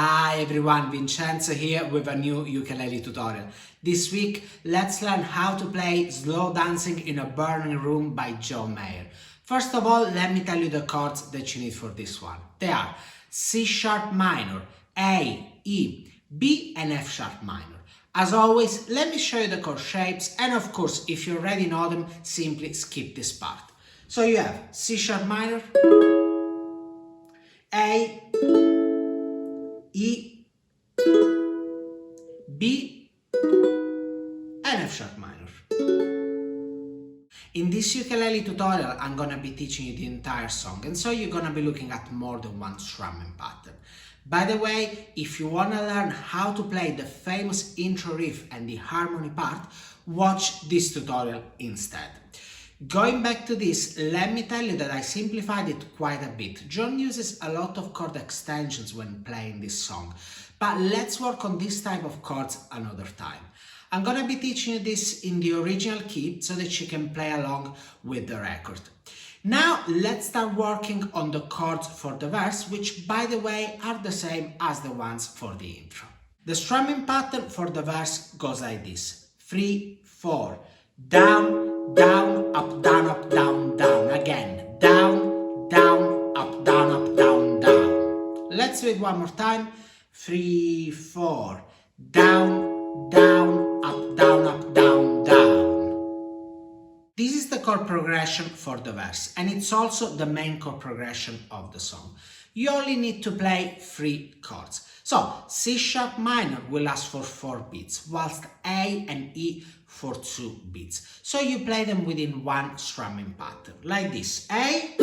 Hi everyone, Vincenzo here with a new ukulele tutorial. This week, let's learn how to play Slow Dancing in a Burning Room by John Mayer. First of all, let me tell you the chords that you need for this one. They are C sharp minor, A, E, B and F sharp minor. As always, let me show you the chord shapes, and of course, if you already know them, simply skip this part. So you have C sharp minor, A, E, B and F sharp minor. In this ukulele tutorial, I'm gonna be teaching you the entire song, and so you're gonna be looking at more than one strumming pattern. By the way, if you wanna learn how to play the famous intro riff and the harmony part, watch this tutorial instead. Going back to this, let me tell you that I simplified it quite a bit. John uses a lot of chord extensions when playing this song, but let's work on this type of chords another time. I'm gonna be teaching you this in the original key so that you can play along with the record. Now let's start working on the chords for the verse, which by the way are the same as the ones for the intro. The strumming pattern for the verse goes like this: 3, 4, down, down, up, down, up, down, down. Again, down, down, up, down, up, down, down. Let's do it one more time. 3, 4, down, down, up, down, up, down, down. This is the chord progression for the verse, and it's also the main chord progression of the song. You only need to play 3 chords. So, C sharp minor will last for 4 beats, whilst A and E for 2 beats. So you play them within one strumming pattern, like this: A,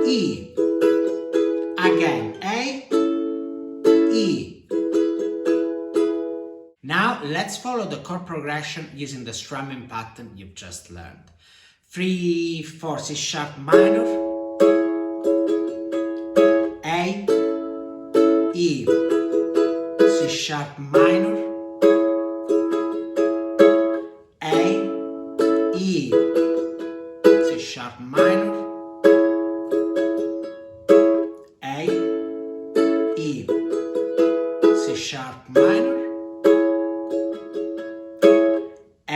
E, again A, E. Now let's follow the chord progression using the strumming pattern you've just learned. 3, 4, C sharp minor, A, E, C sharp minor, A, E, C sharp minor, A, E, C sharp minor, A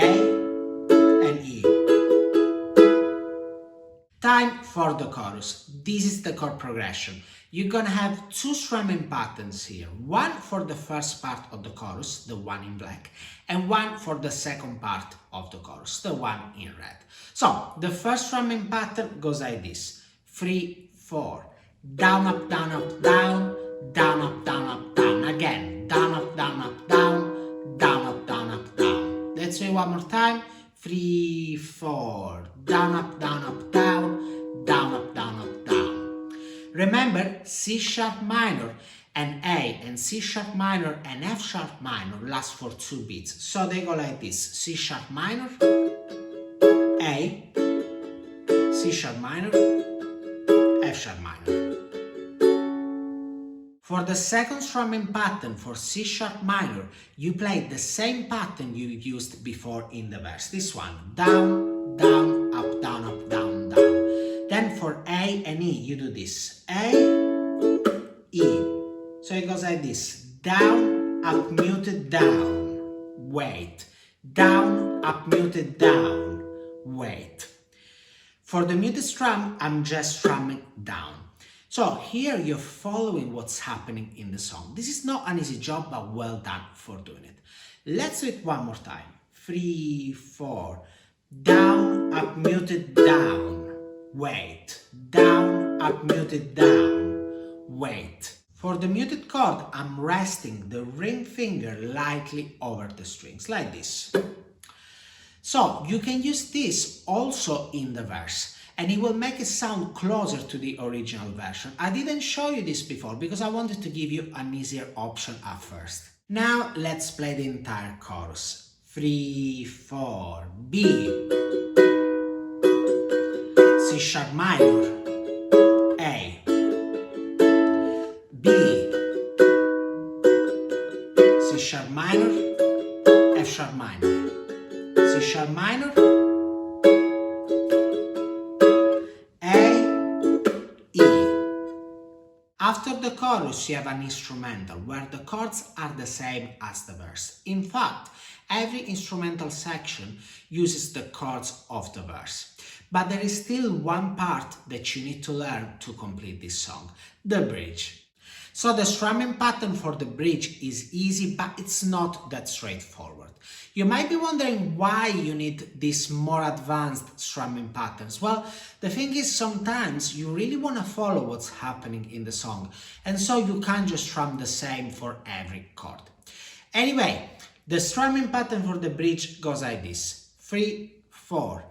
and E. Time for the chorus. This is the chord progression. You're gonna have 2 strumming patterns here. One for the first part of the chorus, the one in black, and one for the second part of the chorus, the one in red. So the first strumming pattern goes like this: 3, 4, down, up, down, up, down, down, up, down, up, down. Again, down, up, down, up, down, down, up, down, up, down. Let's do it one more time. 3, 4, down, up, down, up, down, down, up, down, up, down. Remember, C sharp minor and A and C sharp minor and F sharp minor last for 2 beats. So they go like this: C sharp minor, A, C sharp minor, F sharp minor. For the second strumming pattern for C sharp minor, you play the same pattern you used before in the verse. This one: down, down, up, down, up, down, down. Then for A and E, you do this: A, E. So it goes like this: down, up, muted, down, wait. Down, up, muted, down, wait. For the muted strum, I'm just strumming down. So here you're following what's happening in the song. This is not an easy job, but well done for doing it. Let's do it one more time. 3, 4, down, up, muted, down, wait. Down, up, muted, down, wait. For the muted chord, I'm resting the ring finger lightly over the strings, like this. So you can use this also in the verse, and it will make it sound closer to the original version. I didn't show you this before because I wanted to give you an easier option at first. Now let's play the entire chorus. 3, 4, B, C sharp minor, A, B, C sharp minor, F sharp minor, C sharp minor, A, E. After the chorus you have an instrumental where the chords are the same as the verse. In fact, every instrumental section uses the chords of the verse. But there is still one part that you need to learn to complete this song, the bridge. So the strumming pattern for the bridge is easy, but it's not that straightforward. You might be wondering why you need these more advanced strumming patterns. Well, the thing is sometimes you really want to follow what's happening in the song, and so you can't just strum the same for every chord. Anyway, the strumming pattern for the bridge goes like this: 3, 4,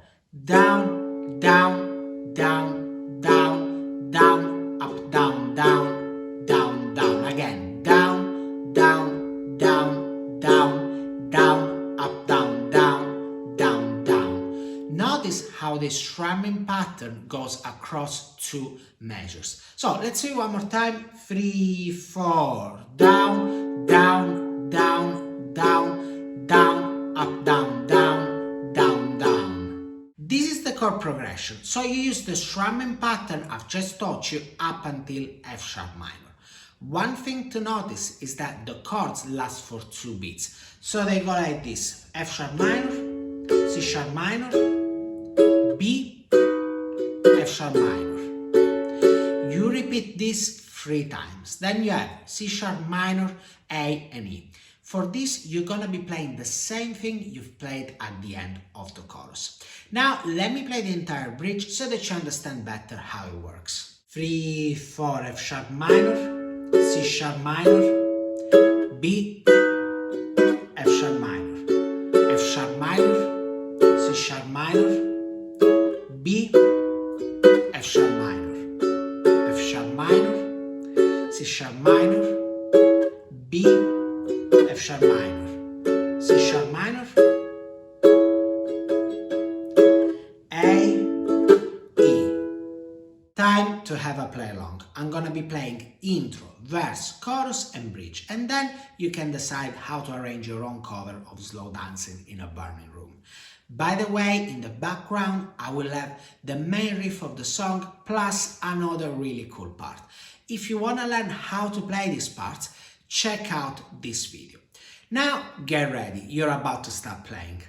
down, down, down, down, down, up, down, down, down, down, again, down, down, down, down, down, up, down, down, down, down. Notice how the strumming pattern goes across 2 measures. So let's see one more time: 3, 4, down, down, down, down, down, up, down, down, down, down. This is the chord progression, so you use the strumming pattern I've just taught you up until F sharp minor. One thing to notice is that the chords last for 2 beats, so they go like this: F sharp minor, C sharp minor, B, F sharp minor. You repeat this 3 times, then you have C sharp minor, A and E. For this, you're gonna be playing the same thing you've played at the end of the chorus. Now, let me play the entire bridge so that you understand better how it works. 3, 4, F sharp minor, C sharp minor, B, F sharp minor, F sharp minor, C sharp minor, B, F sharp minor, F sharp minor, C sharp minor, B, F sharp minor, C sharp minor, A, E. Time to have a play along. I'm gonna be playing intro, verse, chorus and bridge, and then you can decide how to arrange your own cover of Slow Dancing in a Burning Room. By the way, in the background I will have the main riff of the song plus another really cool part. If you wanna learn how to play these parts, check out this video. Now get ready, you're about to start playing.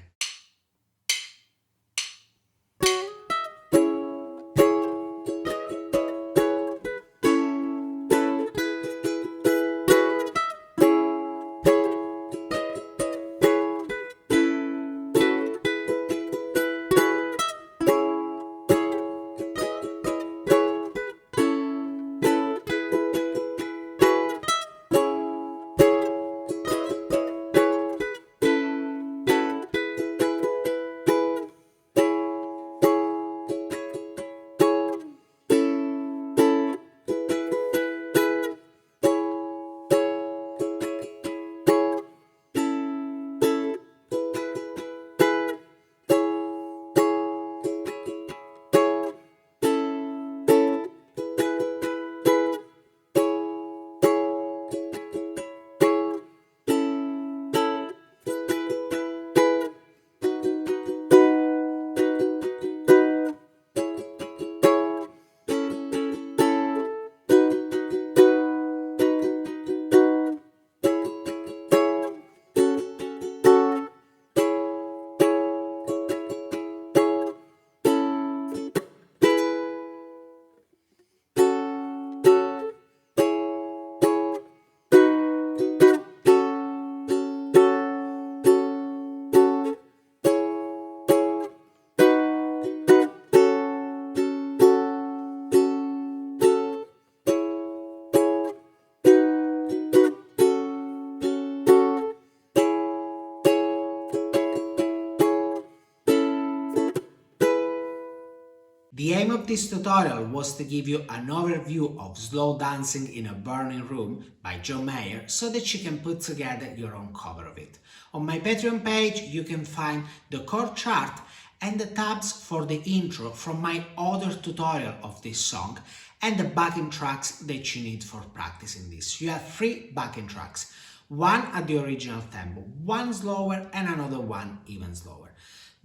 The aim of this tutorial was to give you an overview of Slow Dancing in a Burning Room by John Mayer so that you can put together your own cover of it. On my Patreon page you can find the chord chart and the tabs for the intro from my other tutorial of this song and the backing tracks that you need for practicing this. You have 3 backing tracks, one at the original tempo, one slower and another one even slower.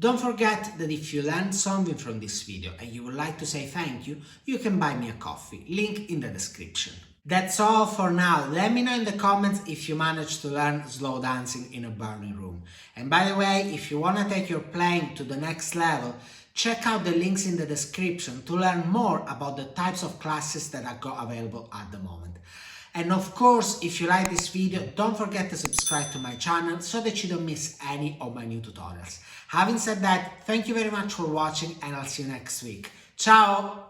Don't forget that if you learned something from this video and you would like to say thank you, you can buy me a coffee, link in the description. That's all for now. Let me know in the comments if you managed to learn slow dancing in a burning room. And by the way, if you want to take your playing to the next level, check out the links in the description to learn more about the types of classes that are available at the moment. And of course, if you like this video, don't forget to subscribe to my channel so that you don't miss any of my new tutorials. Having said that, thank you very much for watching and I'll see you next week. Ciao!